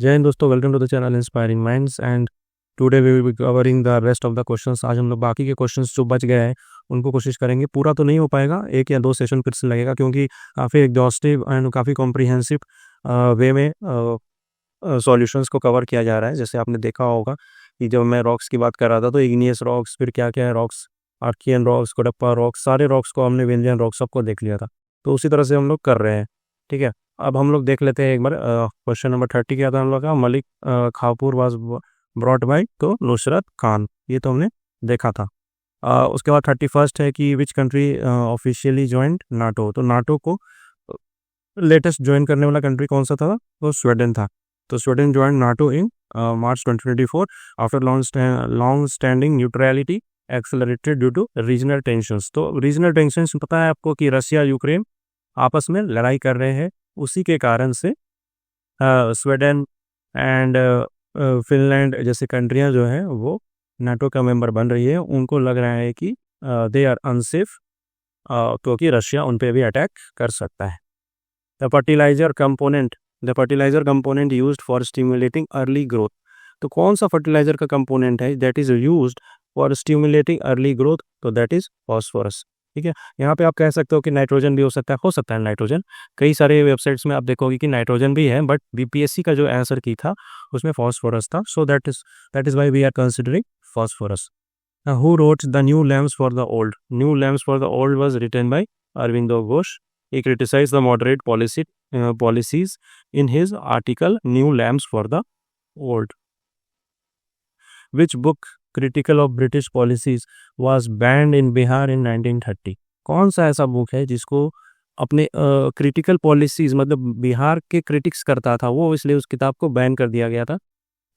जय हिंद दोस्तों, welcome to the channel inspiring minds and today we will be covering the rest of the questions. आज हम लोग बाकी के क्वेश्चंस जो बच गए हैं उनको कोशिश करेंगे। पूरा तो नहीं हो पाएगा, एक या दो सेशन फिर से लगेगा क्योंकि काफ़ी एग्जॉस्टिव एंड काफ़ी कॉम्प्रिहेंसिव वे में सॉल्यूशंस को कवर किया जा रहा है। जैसे आपने देखा होगा कि जब मैं रॉक्स की बात कर रहा था तो इग्नियस रॉक्स, फिर क्या क्या है रॉक्स, आर्कियन रॉक्स, कोडप्पा रॉक्स, सारे रॉक्स को हमने, विंध्यन रॉक्स सबको देख लिया था। तो उसी तरह से हम लोग कर रहे हैं। ठीक है, अब हम लोग देख लेते हैं एक बार। क्वेश्चन नंबर 30 क्या था हम लोग का? मलिक खाफूर वाज ब्रॉट बाय तो नुसरत खान, ये तो हमने देखा था। उसके बाद 31 है कि which country officially joint NATO. तो नाटो को लेटेस्ट ज्वाइन करने वाला कंट्री कौन सा था? तो स्वीडन था। तो Sweden join NATO in March 2024 after long standing neutrality accelerated due to regional tensions. तो रीजनल टेंशंस पता है आपको कि रशिया यूक्रेन आपस में लड़ाई कर रहे हैं, उसी के कारण से स्वीडन एंड फिनलैंड जैसे कंट्रियां जो हैं वो नाटो का मेंबर बन रही है। उनको लग रहा है कि दे आर अनसेफ क्योंकि रशिया उन पे भी अटैक कर सकता है। The fertilizer component used for stimulating early growth. तो कौन सा फर्टिलाइजर का कंपोनेंट है that is used for stimulating early growth? तो दैट इज फॉस्फोरस। ठीक है, यहाँ पे आप कह सकते हो कि नाइट्रोजन भी हो सकता है नाइट्रोजन। कई सारे वेबसाइट्स में आप देखोगे कि नाइट्रोजन भी है, बट बीपीएससी का जो आंसर की था उसमें फॉस्फोरस था। So that is why we are considering phosphorus. Who wrote the new lamps for the old? New lamps for the old was written by Aurobindo Ghosh. He criticized the moderate policies in his article New Lamps for the Old. Which book critical of British policies was banned in Bihar in 1930? कौन सा ऐसा book है जिसको अपने critical policies मतलब बिहार के critics करता था वो, इसलिए उस किताब को बैन कर दिया गया था।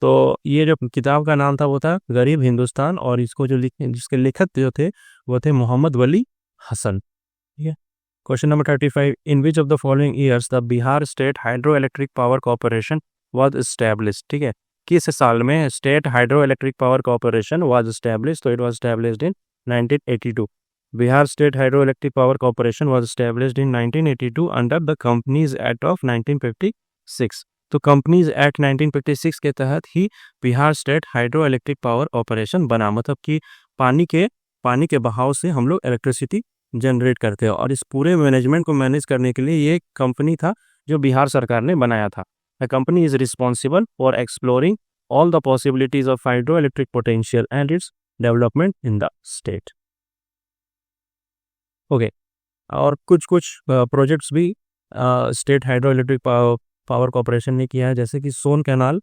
तो ये जो किताब का नाम था वो था गरीब हिंदुस्तान, और इसको जिसके लेखक जो थे वो थे मोहम्मद वली हसन। ठीक है, question number 35, in which of the following years the Bihar state hydro electric power corporation was established? ठीक है, किस साल में state hydro electric power corporation was established? तो it was established in 1982। Bihar state hydro electric power corporation was established in 1982 under the companies act of 1956। तो companies act 1956 के तहत ही Bihar state hydro electric power corporation बना। मतलब कि पानी के बहाव से हम लोग इलेक्ट्रिसिटी जनरेट करते हैं, और इस पूरे मैनेजमेंट को मैनेज करने के लिए ये कंपनी था जो बिहार सरकार ने बनाया था। The company is responsible for exploring all the possibilities of hydro electric potential and its development in the state. Okay, और कुछ प्रोजेक्ट्स भी state hydro electric power corporation ने किया है, जैसे कि सोन कैनाल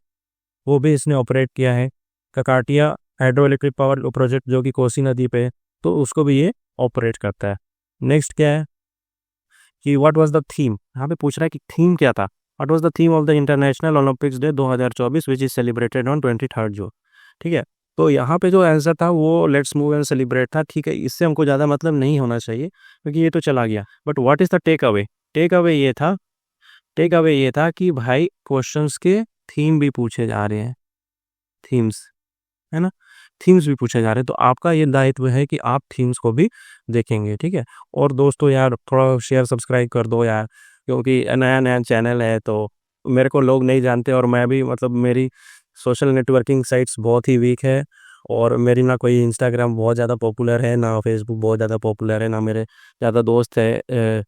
वो भी इसने ऑपरेट किया है। ककाटिया हाइड्रो इलेक्ट्रिक पावर प्रोजेक्ट जो कि कोसी नदी पे है, तो उसको भी ये ऑपरेट करता है। नेक्स्ट क्या है कि व्हाट वाज द थीम? यहाँ पे पूछ रहा है कि थीम क्या था। What was the theme of the international Olympics day 2024 which is celebrated on 23 जून? ठीक है, तो यहाँ पे जो आंसर था वो लेट्स मूव एंड सेलिब्रेट था। ठीक है, इससे हमको ज़्यादा मतलब नहीं होना चाहिए क्योंकि ये तो चला गया। But what is the take away? Take away ये था कि भाई क्वेश्चंस के थीम भी पूछे जा रहे हैं, थीम्स है ना, थीम्स भी पूछे जा रहे हैं। तो आपका ये दायित्व है कि आप थीम्स को भी देखेंगे। ठीक है, और दोस्तों यार थोड़ा शेयर सब्सक्राइब कर दो यार, क्योंकि नया चैनल है तो मेरे को लोग नहीं जानते, और मैं भी मतलब मेरी सोशल नेटवर्किंग साइट्स बहुत ही वीक है, और मेरी ना कोई इंस्टाग्राम बहुत ज़्यादा पॉपुलर है, ना फेसबुक बहुत ज़्यादा पॉपुलर है, ना मेरे ज़्यादा दोस्त है।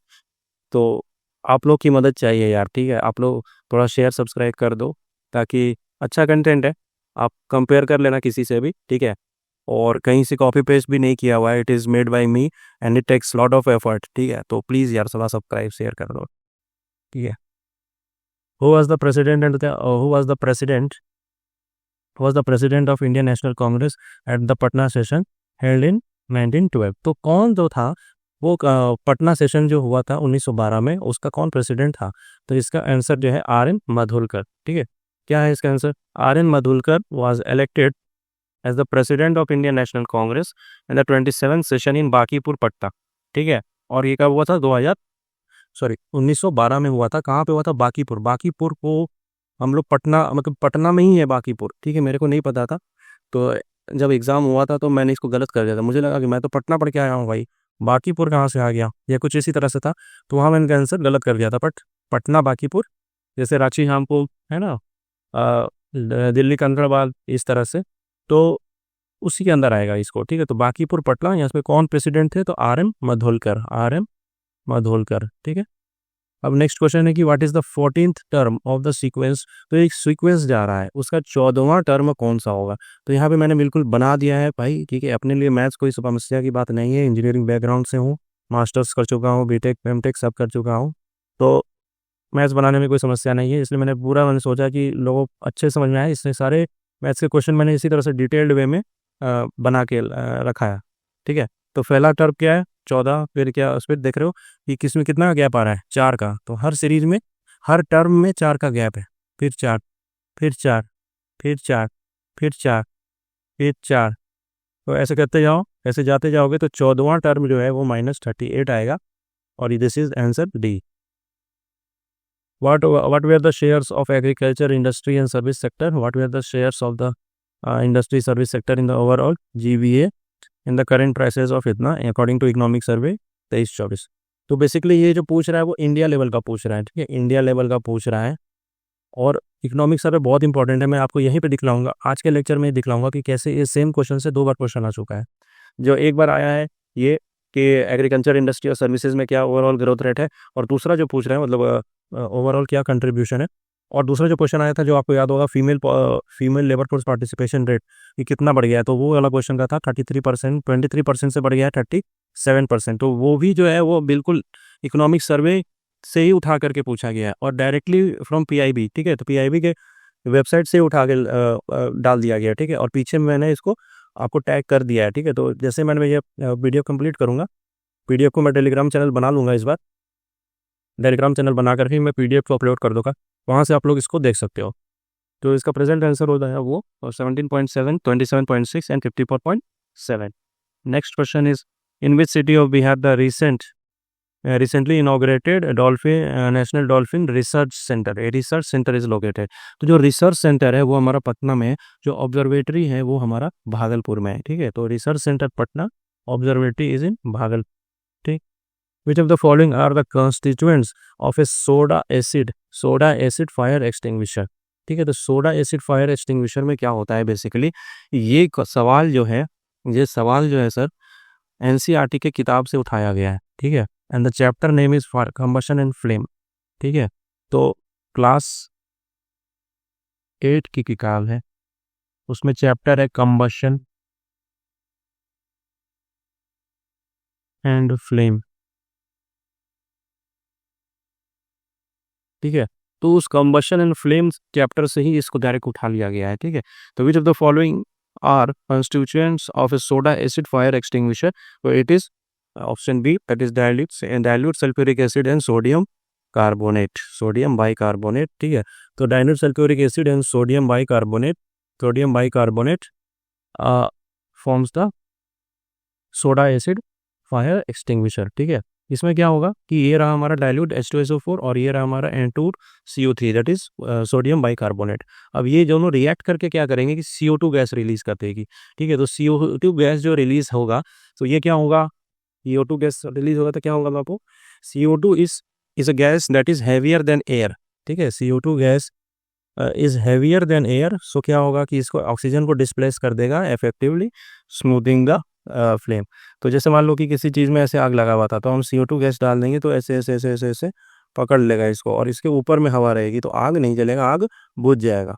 तो आप लोग की मदद चाहिए यार। ठीक है, आप लोग थोड़ा शेयर सब्सक्राइब कर दो ताकि अच्छा कंटेंट है, आप कंपेयर कर लेना किसी से भी। ठीक है, और कहीं से कॉपी पेस्ट भी नहीं किया हुआ है, it is made by me and it takes lot of effort. ठीक है, तो प्लीज़ यार थोड़ा सब्सक्राइब शेयर कर दो। ठीक है, who was the president of Indian National Congress at the Patna session held in 1912? तो कौन जो था वो पटना सेशन जो हुआ था 1912 में, उसका कौन प्रेसिडेंट था? तो इसका आंसर जो है RN माधुरकर। ठीक है, क्या है इसका answer? RN Mudholkar was elected as the president of Indian National Congress and the 27th session in Bankipur Patna. ठीक है, और ये कब हुआ था? 1912 में हुआ था। कहाँ पे हुआ था? बांकीपुर को हम लोग पटना, मतलब पटना में ही है बांकीपुर। ठीक है, मेरे को नहीं पता था, तो जब एग्ज़ाम हुआ था तो मैंने इसको गलत कर दिया था। मुझे लगा कि मैं तो पटना पढ़ के आया हूँ भाई, बांकीपुर कहाँ से आ गया, या कुछ इसी तरह से था, तो वहाँ मैंने आंसर गलत कर दिया था। बट पटना बांकीपुर, जैसे रांची हमको है ना, दिल्ली कंकड़बाग इस तरह से, तो उसी के अंदर आएगा इसको, ठीक है। तो बांकीपुर पटना, यहाँ पे कौन प्रेसिडेंट थे, तो RM माधोलकर, RM माधोलकर, ठीक है। अब नेक्स्ट क्वेश्चन है कि what is the 14th term of the sequence. तो एक सीक्वेंस जा रहा है, उसका 14वां टर्म कौन सा होगा। तो यहाँ पे मैंने बिल्कुल बना दिया है भाई, ठीक है। अपने लिए मैथ्स कोई समस्या की बात नहीं है, इंजीनियरिंग बैकग्राउंड से हूँ, मास्टर्स कर चुका हूँ, बीटेक एमटेक सब कर चुका हूँ, तो मैथ्स बनाने में कोई समस्या नहीं है। इसलिए मैंने सोचा कि लोगों को अच्छे समझ में आए, इसलिए सारे मैथ्स के क्वेश्चन मैंने इसी तरह से डिटेल्ड वे में बना के रखा है, ठीक है। तो पहला टर्म क्या है 14, फिर क्या उस पर देख रहे हो कि किसमें कितना गैप आ रहा है, 4 का। तो हर सीरीज में हर टर्म में 4 का गैप है, फिर 4, फिर 4, फिर 4, फिर 4, फिर 4। तो ऐसे करते जाओ, ऐसे जाते जाओगे तो 14वां टर्म जो है वो -38 आएगा, और this is answer D. What were the shares of agriculture, industry and service sector? What were the shares of the industry service sector in the overall GVA in the current prices of इतना according to economic survey 23-24। तो basically ये जो पूछ रहा है वो India level का पूछ रहा है, ठीक है, इंडिया लेवल का पूछ रहा है। और इकोनॉमिक सर्वे बहुत इंपॉर्टेंट है, मैं आपको यहीं पे दिखलाऊंगा, आज के लेक्चर में दिखलाऊंगा कि कैसे ये सेम क्वेश्चन से 2 बार क्वेश्चन आ चुका है। जो एक बार आया है ये कि एग्रीकल्चर इंडस्ट्री और सर्विसेज में क्या ओवरऑल ग्रोथ रेट है, और दूसरा जो पूछ रहे हैं मतलब ओवरऑल क्या कंट्रीब्यूशन है। और दूसरा जो क्वेश्चन आया था जो आपको याद होगा, female labour force participation rate ये कितना बढ़ गया है, तो वो वाला क्वेश्चन का था 33%, 23% से बढ़ गया है 37%। तो वो भी जो है वो बिल्कुल इकोनॉमिक सर्वे से ही उठा करके पूछा गया है, और डायरेक्टली फ्रॉम PIB, ठीक है। तो PIB के वेबसाइट से उठा के डाल दिया गया, ठीक है। और पीछे मैंने इसको आपको टैग कर दिया है, ठीक है। तो जैसे मैंने ये वीडियो कंप्लीट करूंगा, PDF को मैं टेलीग्राम चैनल बना लूंगा, इस बार टेलीग्राम चैनल बना करके मैं PDF को अपलोड कर दूंगा, वहाँ से आप लोग इसको देख सकते हो। तो इसका प्रेजेंट आंसर होता है वो 17.7, 27.6 and 54.7। Next question is in which city of Bihar the recently inaugurated national dolphin research centre, a research centre is located. तो जो रिसर्च सेंटर है वो हमारा पटना में है, जो ऑब्जर्वेटरी है वो हमारा भागलपुर में है, ठीक है। तो research centre Patna, observatory is in Bhagalpur, ठीक। Which of the following are the constituents of a soda acid fire extinguisher, ठीक है। तो सोडा एसिड फायर एक्सटिंग्विशर में क्या होता है बेसिकली, ये सवाल जो है सर NCERT के किताब से उठाया गया है, ठीक है। And the chapter name is for combustion and flame, ठीक है। तो क्लास 8 की किताब है, उसमें चैप्टर है कंबशन एंड फ्लेम, ठीक है। तो उस कंबशन एंड फ्लेम चैप्टर से ही इसको डायरेक्ट उठा लिया गया है, ठीक है। तो which of the following are constituents of a soda acid fire extinguisher. तो it is option B, that is dilute sulphuric acid and sodium bicarbonate, ठीक है। तो dilute sulphuric acid and sodium bicarbonate forms the soda acid fire extinguisher, ठीक है। इसमें क्या होगा कि ये रहा हमारा डाइल्यूट H2SO4 और ये रहा हमारा N2CO3 that is sodium bicarbonate. अब ये दोनों रिएक्ट करके क्या करेंगे कि CO2 गैस रिलीज कर देगी, ठीक है। तो CO2 गैस जो रिलीज होगा, तो ये क्या होगा, CO2 गैस रिलीज होगा तो क्या होगा आपको, CO2 is a gas that is heavier than air, ठीक है। CO2 gas is heavier than air, so क्या होगा कि इसको ऑक्सीजन को डिस्प्लेस कर देगा, इफेक्टिवली स्मूथिंग द फ्लेम। तो जैसे मान लो कि किसी चीज़ में ऐसे आग लगा हुआ था, तो हम CO2 गैस डाल देंगे तो ऐसे ऐसे ऐसे ऐसे ऐसे पकड़ लेगा इसको, और इसके ऊपर में हवा रहेगी तो आग नहीं जलेगा, आग बुझ जाएगा।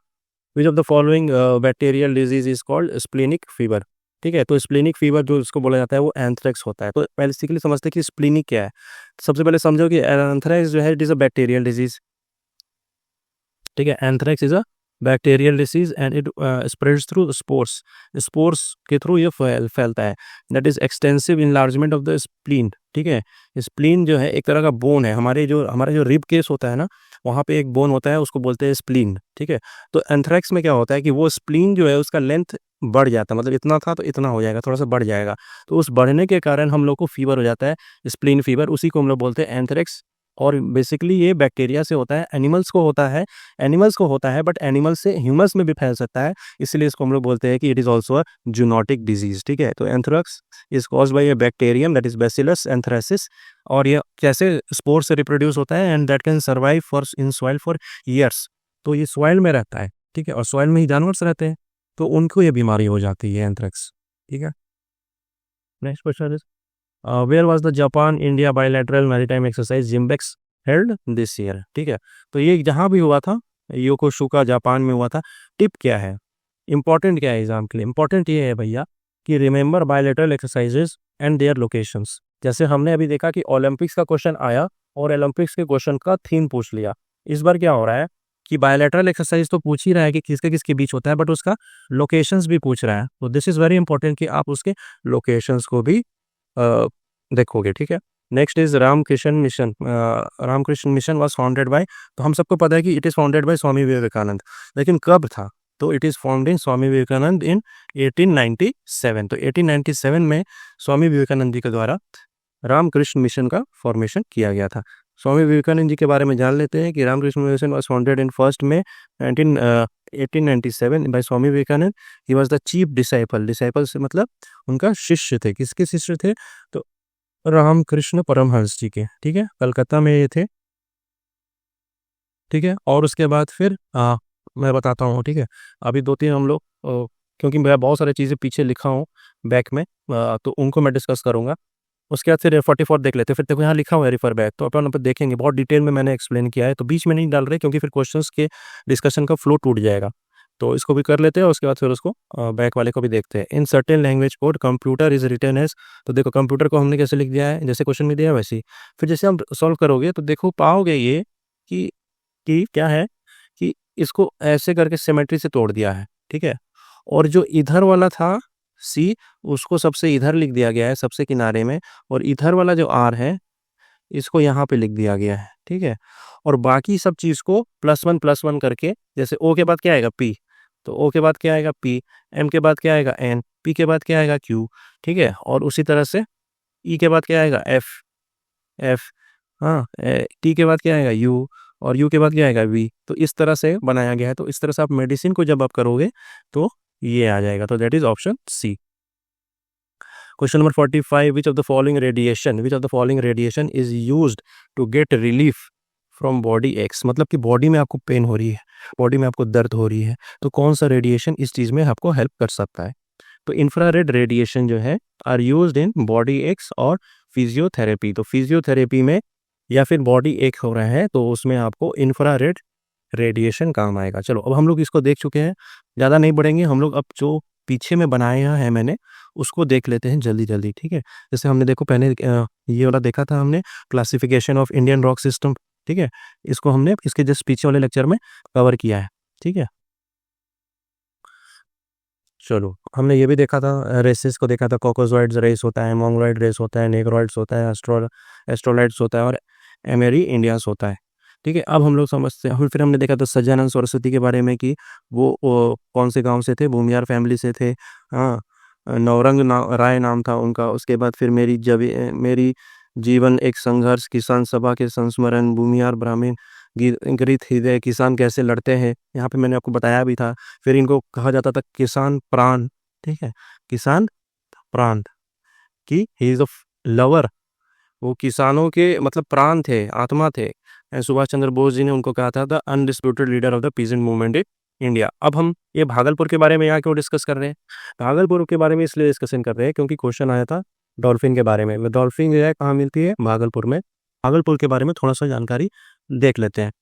विच of the following bacterial disease is called splenic fever, ठीक है। तो स्प्लिनिक फीवर जो इसको बोला जाता है वो एंथ्रेक्स होता है। तो बेसिकली समझते हैं कि स्प्लिनिक क्या है। सबसे पहले समझो कि एंथ्रेक्स जो है it is a bacterial disease, ठीक है। Anthrax is a bacterial disease and it spreads through spores के थ्रू ये फैलता है। That is extensive enlargement of the spleen, ठीक है। स्प्लीन जो है एक तरह का बोन है, हमारा जो रिब केस होता है ना, वहाँ पे एक बोन होता है, उसको बोलते हैं स्प्लीन, ठीक है। तो एंथ्रेक्स में क्या होता है कि वो स्प्लीन जो है उसका लेंथ बढ़ जाता है, मतलब इतना था तो इतना हो जाएगा, थोड़ा सा बढ़ जाएगा। तो उस बढ़ने के कारण हम लोग को फीवर हो जाता है, स्प्लीन फीवर, उसी को हम लोग बोलते हैं एंथ्रेक्स। और बेसिकली ये बैक्टीरिया से होता है, एनिमल्स को होता है बट एनिमल से ह्यूमंस में भी फैल सकता है, इसलिए इसको हम लोग बोलते हैं कि it is also a zoonotic disease, ठीक है। तो anthrax is caused by A bacterium that is bacillus anthracis, और ये कैसे स्पोर से रिप्रोड्यूस होता है and that can survive for in soil for years. तो ये सॉइल में रहता है, ठीक है, और सॉइल में ही जानवर रहते हैं, तो उनको ये बीमारी हो जाती है एंथ्रेक्स। ठीक है, next question is where was the Japan India bilateral maritime exercise JIMEX held this year. ठीक है, तो ये जहाँ भी हुआ था, योकोसुका जापान में हुआ था। टिप क्या है, इंपॉर्टेंट क्या है एग्जाम के लिए, इंपॉर्टेंट ये है भैया कि remember bilateral exercises and their locations. जैसे हमने अभी देखा कि ओलंपिक्स का क्वेश्चन आया और ओलंपिक्स के क्वेश्चन का थीम पूछ लिया। इस बार क्या हो रहा है कि बायलैटरल एक्सरसाइज तो पूछ ही रहा है कि किसके किसके बीच होता है, बट उसका लोकेशंस भी पूछ रहा है। तो दिस इज वेरी इंपॉर्टेंट कि आप उसके लोकेशंस को भी देखोगे। ठीक है, next is Ramakrishna Mission. Ramakrishna Mission was founded by, तो हम सबको पता है कि it is founded by Swami Vivekananda, लेकिन कब था, तो it is found in Swami Vivekananda in 1897। तो 1897 में स्वामी विवेकानंद जी के द्वारा रामकृष्ण मिशन का फॉर्मेशन किया गया था। स्वामी विवेकानंद जी के बारे में जान लेते हैं कि Ramakrishna Mission was founded in 1 May 1897 by Swami Vivekananda. He was the chief disciple, disciple से मतलब उनका शिष्य थे। किसके शिष्य थे, तो रामकृष्ण परमहंस जी के। ठीक है, कलकत्ता में ये थे। ठीक है, और उसके बाद फिर मैं बताता हूँ। ठीक है, अभी 2-3 हम लोग क्योंकि मैं बहुत सारी चीज़ें पीछे लिखा हूँ बैक में, तो उनको मैं डिस्कस करूँगा। उसके बाद फिर 44 देख लेते हैं। फिर देखो यहाँ लिखा हुआ है रिफर बैक, तो अपन पर देखेंगे, बहुत डिटेल में मैंने एक्सप्लेन किया है, तो बीच में नहीं डाल रहे क्योंकि फिर क्वेश्चंस के डिस्कशन का फ्लो टूट जाएगा। तो इसको भी कर लेते हैं, उसके बाद फिर उसको बैक वाले को भी देखते हैं। In certain language code computer is written as, तो देखो कंप्यूटर को हमने कैसे लिख दिया है, जैसे क्वेश्चन में दिया है वैसे ही। फिर जैसे हम सॉल्व करोगे तो देखो पाओगे ये कि क्या है कि इसको ऐसे करके सिमेट्री से तोड़ दिया है। ठीक है, और जो इधर वाला था सी, उसको सबसे इधर लिख दिया गया है, सबसे किनारे में, और इधर वाला जो आर है इसको यहाँ पे लिख दिया गया है। ठीक है, और बाकी सब चीज़ को +1 करके, जैसे ओ के बाद क्या आएगा पी, तो ओ के बाद क्या आएगा पी, एम के बाद क्या आएगा एन, पी के बाद क्या आएगा क्यू। ठीक है, और उसी तरह से ई के बाद क्या आएगा एफ, एफ, हाँ, टी के बाद क्या आएगा यू, और यू के बाद क्या आएगा वी। तो इस तरह से बनाया गया है। तो इस तरह से आप मेडिसिन को जब आप करोगे तो ये आ जाएगा। तो that is option C. Question number 45, which of the following radiation is used to get relief from body aches. मतलब कि बॉडी में आपको पेन हो रही है, बॉडी में आपको दर्द हो रही है, तो कौन सा रेडिएशन इस चीज़ में आपको हेल्प कर सकता है। तो इंफ्रारेड रेडिएशन जो है are used in body aches और फिजियोथेरेपी। तो फिजियोथेरेपी में या फिर बॉडी एक हो रहा है तो उसमें आपको इंफ्रारेड रेडिएशन काम आएगा। चलो अब हम लोग इसको देख चुके हैं, ज़्यादा नहीं बढ़ेंगे हम लोग। अब जो पीछे में बनाया है मैंने उसको देख लेते हैं जल्दी जल्दी। ठीक है, जैसे हमने देखो पहले ये वाला देखा था हमने, classification of Indian rock system. ठीक है, इसको हमने इसके जस्ट पीछे वाले लेक्चर में कवर किया है। ठीक है, चलो हमने ये भी देखा था, रेसेस को देखा था, कॉकोजॉइड्स रेस होता है, मोंगोलॉइड रेस होता है, नेग्रोइड्स होता है, एस्ट्रोलाइड्स होता है, और एमेरी इंडियंस होता है। ठीक है, अब हम लोग समझते हैं। फिर हमने देखा था सज्जानंद सरस्वती के बारे में कि वो कौन से गांव से थे, भूमियार फैमिली से थे। हाँ, नवरंग राय नाम था उनका। उसके बाद फिर मेरी जीवन एक संघर्ष, किसान सभा के संस्मरण, भूमियार ब्राह्मण, गीत हृदय, किसान कैसे लड़ते हैं, यहाँ पे मैंने आपको बताया भी था। फिर इनको कहा जाता था किसान प्राण। ठीक है, किसान प्राण की ही इज अ लवर, वो किसानों के मतलब प्राण थे, आत्मा थे। सुभाष चंद्र बोस जी ने उनको कहा था the undisputed leader of the peasant movement in India. अब हम ये भागलपुर के बारे में यहाँ क्यों डिस्कस कर रहे हैं, भागलपुर के बारे में इसलिए डिस्कशन कर रहे हैं क्योंकि क्वेश्चन आया था डॉल्फिन के बारे में। डॉल्फिन जो है कहाँ मिलती है, भागलपुर में। भागलपुर के बारे में थोड़ा सा जानकारी देख लेते हैं।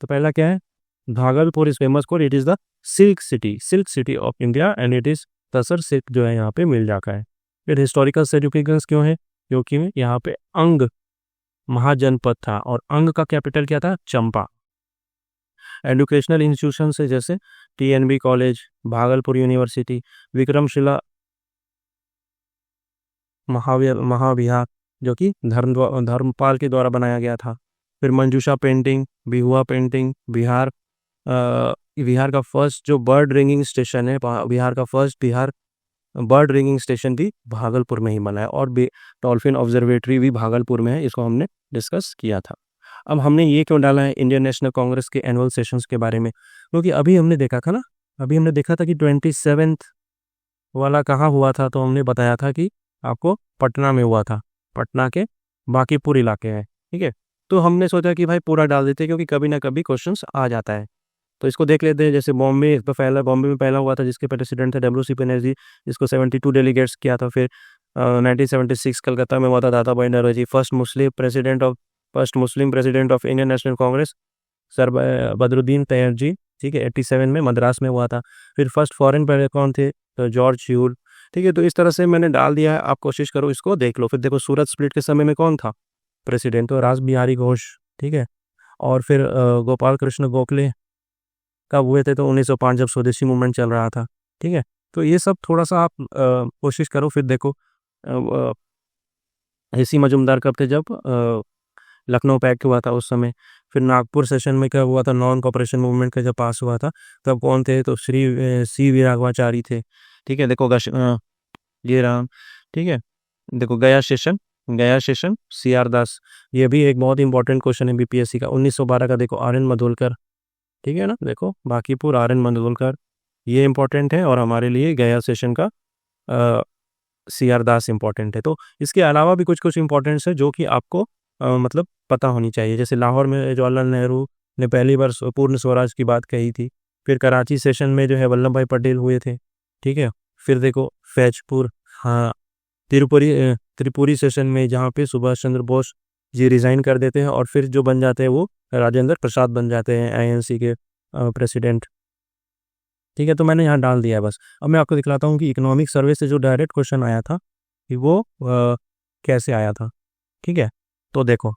तो पहला क्या है, Bhagalpur is famous for it is the silk city of India and it is tussar silk जो है यहाँ पे मिल जाता है। फिर हिस्टोरिकल सिग्निफिकेंस क्यों है, क्योंकि यहाँ पे अंग महाजनपद था और अंग का कैपिटल क्या था, चंपा। एजुकेशनल इंस्टीट्यूशन से जैसे TNB college, Bhagalpur university, Vikramshila Mahavihara जो कि धर्मपाल के द्वारा बनाया गया था। फिर मंजूषा पेंटिंग, बिहुआ पेंटिंग, बिहार का फर्स्ट जो बर्ड रिंगिंग स्टेशन है, बिहार का फर्स्ट बर्ड रिंगिंग स्टेशन भी भागलपुर में ही बना है, और डॉल्फिन ऑब्जर्वेटरी भी भागलपुर में है, इसको हमने डिस्कस किया था। अब हमने ये क्यों डाला है इंडियन नेशनल कांग्रेस के एनुअल सेशंस के बारे में, क्योंकि अभी हमने देखा था कि 27th वाला कहाँ हुआ था, तो हमने बताया था कि आपको पटना में हुआ था, पटना के बांकीपुर इलाके हैं। ठीक है, तो हमने सोचा कि भाई पूरा डाल देते क्योंकि कभी ना कभी क्वेश्चंस आ जाता है। तो इसको देख लेते हैं। जैसे बॉम्बे में पहला हुआ था, जिसके प्रेसिडेंट थे WC बनर्जी, जिसको 72 डेलीगेट्स किया था। फिर 1976 कलकत्ता में हुआ था Dadabhai Naoroji, first Muslim president of Indian National Congress, sir Badruddin Tyab, ठीक है, 87 में मद्रास में हुआ था। फिर फर्स्ट फॉरेन पहले कौन थे, तो जॉर्ज ह्यूल, ठीक है। तो इस तरह से मैंने डाल दिया है, आप कोशिश करो इसको देख लो। फिर देखो सूरत स्प्लिट के समय में कौन था प्रेसिडेंट, तो रास बिहारी घोष, ठीक है। और फिर गोपाल कृष्ण गोखले कब हुए थे, तो 1905 जब स्वदेशी मूवमेंट चल रहा था, ठीक है। तो ये सब थोड़ा सा आप कोशिश करो। फिर देखो AC मजुमदार कब थे, जब लखनऊ पैक्ट हुआ था उस समय। फिर नागपुर सेशन में क्या हुआ था, नॉन कॉपरेशन मूवमेंट का जब पास हुआ था, तब कौन थे, तो श्री C.V. राघवाचारी थे, ठीक है। देखो ये राम, ठीक है। देखो गया सेशन CR दास, ये भी एक बहुत इंपॉर्टेंट क्वेश्चन है BPSC का। 1912 का देखो RN मधुलकर, ठीक है ना। देखो बांकीपुर RN मधुलकर, ये इंपॉर्टेंट है। और हमारे लिए गया सेशन का CR दास इंपॉर्टेंट है। तो इसके अलावा भी कुछ कुछ इंपॉर्टेंट्स है जो कि आपको मतलब पता होनी चाहिए। जैसे लाहौर में जवाहरलाल नेहरू ने पहली बार पूर्ण स्वराज की बात कही थी। फिर कराची सेशन में जो है वल्लभ भाई पटेल हुए थे, ठीक है। फिर देखो फैजपुर, हाँ, त्रिपुरी सेशन में, जहाँ पे सुभाष चंद्र बोस जी रिजाइन कर देते हैं और फिर जो बन जाते हैं वो राजेंद्र प्रसाद बन जाते हैं INC के प्रेसिडेंट, ठीक है। तो मैंने यहाँ डाल दिया है बस। अब मैं आपको दिखलाता हूँ कि इकोनॉमिक सर्वे से जो डायरेक्ट क्वेश्चन आया था कि वो कैसे आया था, ठीक है। तो देखो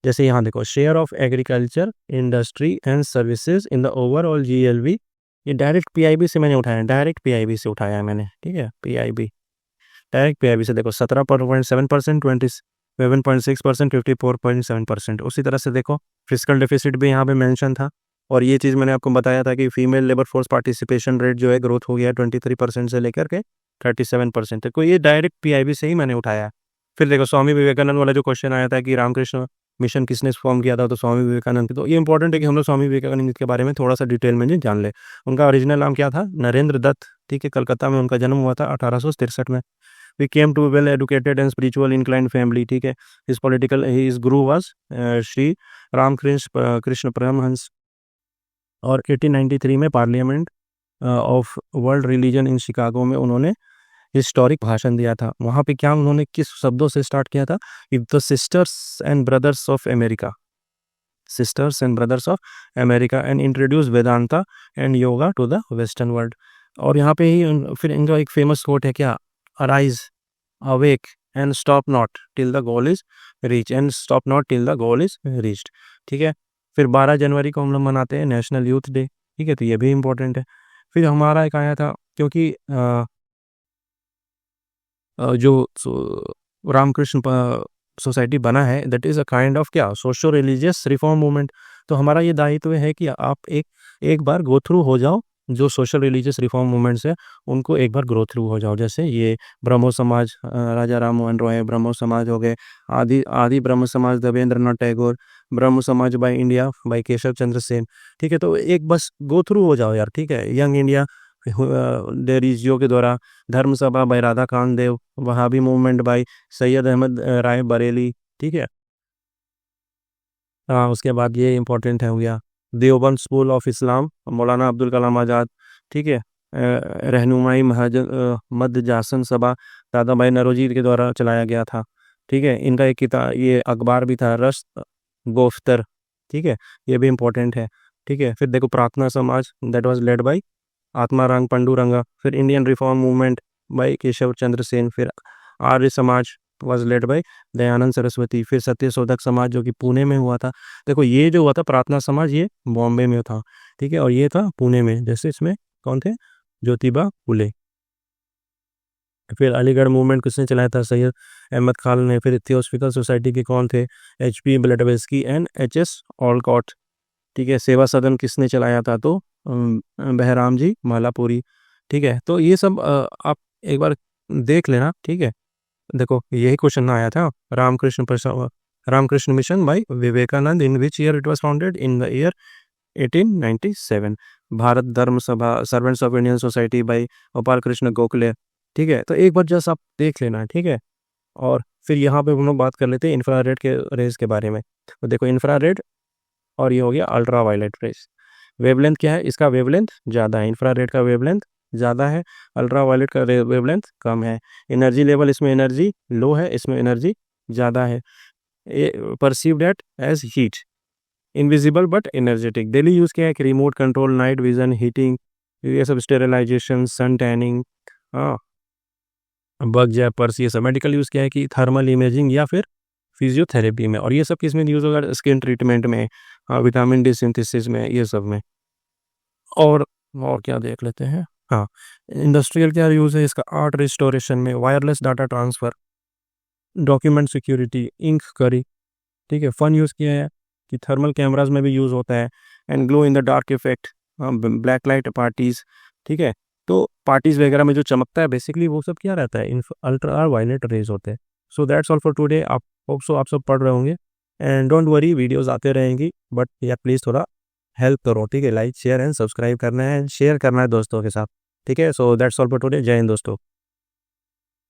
जैसे यहाँ देखो, share of agriculture industry and services in the overall GLV, ये डायरेक्ट PIB से मैंने उठाया है, डायरेक्ट PIB से उठाया है मैंने, ठीक है। डायरेक्ट PIB से देखो 17.7%, 27.6%, 54.7%। उसी तरह से देखो फिजिकल डेफिसिट भी यहाँ पे मेंशन था। और ये चीज़ मैंने आपको बताया था कि female labour force participation rate जो है ग्रोथ हो गया 23% से लेकर के 37% तक। तो ये डायरेक्ट PIB से ही मैंने उठाया है। फिर देखो स्वामी विवेकानंद वाला जो क्वेश्चन आया था कि रामकृष्ण मिशन किसने फॉर्म किया था, तो स्वामी विवेकानंद। तो ये इंपॉर्टेंट है कि हम लोग स्वामी विवेकानंद के बारे में थोड़ा सा डिटेल में जान ले। उनका ओरिजिनल नाम क्या था, नरेंद्र दत्त, ठीक है। कलकत्ता में उनका जन्म हुआ था 1863 में। We came to well educated and spiritual inclined family, ठीक है। His Guru was Shri Krishna Paramhans. और 1893 में parliament of world religion in Chicago में उन्होंने हिस्टोरिक भाषण दिया था। वहाँ पे क्या उन्होंने किस शब्दों से स्टार्ट किया था, the sisters and brothers of America, and introduce Vedanta and yoga to the western world. और यहाँ पे ही फिर इनका एक फेमस कोट है क्या, arise awake and stop not till the goal is reached, ठीक है। फिर 12 जनवरी को हम लोग मनाते हैं नेशनल यूथ डे, ठीक है। तो ये भी इम्पोर्टेंट है। फिर हमारा एक आया था, क्योंकि जो रामकृष्ण सोसाइटी बना है, that is a kind of क्या, सोशो रिलीजियस रिफॉर्म मूवमेंट। तो हमारा ये दायित्व है कि आप एक बार गो थ्रू हो जाओ, जो सोशल रिलीजियस रिफॉर्म मूवमेंट्स है उनको एक बार ग्रो थ्रू हो जाओ। जैसे ये ब्रह्मो समाज, राजा राम मोहन रॉय ब्रह्मो समाज हो गए, आदि ब्रह्म समाज देवेंद्र नाथ टैगोर, ब्रह्म समाज by India by Keshav Chandra Sen, ठीक है। तो एक बस गो थ्रू हो जाओ यार, ठीक है। यंग इंडिया डेरिजियो के द्वारा, Dharma Sabha by Radha Kant Dev, Wahabi movement by Syed Ahmad Rae Bareli, ठीक है। हाँ, उसके बाद ये इंपॉर्टेंट है हो गया देवबंद स्कूल ऑफ इस्लाम, मौलाना अब्दुल कलाम आज़ाद, ठीक है। रहनुमाई मध्य जासन सभा दादा भाई नौरोजी के द्वारा चलाया गया था, ठीक है। इनका एक किताब, ये अखबार भी था, रश्त गोफ्तर, ठीक है। ये भी इम्पोर्टेंट है, ठीक है। फिर देखो Prarthana Samaj, that was led by Atmaram Pandurang. फिर Indian reform movement by Keshav Chandra Sen. फिर Arya Samaj was led by Dayanand Saraswati. फिर सत्य शोधक समाज जो कि पुणे में हुआ था। देखो ये जो हुआ था प्रार्थना समाज, ये बॉम्बे में था, ठीक है। और ये था पुणे में। जैसे इसमें कौन थे, ज्योतिबा फुले। फिर अलीगढ़ मूवमेंट किसने चलाया था, सैयद अहमद खान ने। फिर थियोसफिकल सोसाइटी के कौन थे, HP ब्लडवेस्की एंड HS ऑलकॉट, ठीक है। सेवा सदन किसने चलाया था, तो बहराम जी मालापुरी, ठीक है। तो ये सब आप एक बार देख लेना, ठीक है। देखो यही क्वेश्चन आया था, Ramakrishna Mission by Vivekananda, in which year it was founded, in the year 1897। Bharat Dharma Sabha, Servants of Indian Society by Gopal Krishna Gokhale, ठीक है। तो एक बार जस्ट आप देख लेना, ठीक है। और फिर यहाँ पे हम लोग बात कर लेते हैं इंफ्रारेड के रेज के बारे में। तो देखो इंफ्रारेड और ये हो गया अल्ट्रा वायलेट रेज। वेवलेंथ क्या है, इसका वेवलेंथ ज़्यादा है, इंफ्रारेड का वेवलेंथ ज़्यादा है, अल्ट्रा वायलेट का वेवलेंथ कम है। एनर्जी लेवल, इसमें एनर्जी लो है, इसमें एनर्जी ज़्यादा है। Perceived at as heat, invisible but energetic. Daily use क्या है कि remote control, night vision, heating, ये सब, स्टेरिलाइजेशन, सन टैनिंग, हाँ, बग जैपर्स, ये सब। मेडिकल यूज़ क्या है कि थर्मल इमेजिंग या फिर फिजियोथेरेपी में। और ये सब किस में यूज़ होगा, स्किन ट्रीटमेंट में, विटामिन डी सिंथेसिस में, ये सब में। और क्या देख लेते हैं, हाँ, इंडस्ट्रियल क्या यूज़ है इसका, आर्ट रिस्टोरेशन में, wireless data transfer, document security, ink करी, ठीक है। फन यूज़ किया है कि थर्मल कैमराज में भी यूज़ होता है, and glow in the dark effect, black light parties, ठीक है। तो पार्टीज वगैरह में जो चमकता है बेसिकली वो सब क्या रहता है, इन अल्ट्रा वायलेट रेज होते हैं। So that's all for today. आप होप सो आप सब पढ़ रहे होंगे, एंड डोंट वरी, वीडियोस आते रहेंगी, बट यार प्लीज़ थोड़ा हेल्प करो, ठीक है। लाइक शेयर एंड सब्सक्राइब करना है, शेयर करना है दोस्तों के साथ, ठीक है। So that's all for today. जय हिंद दोस्तों।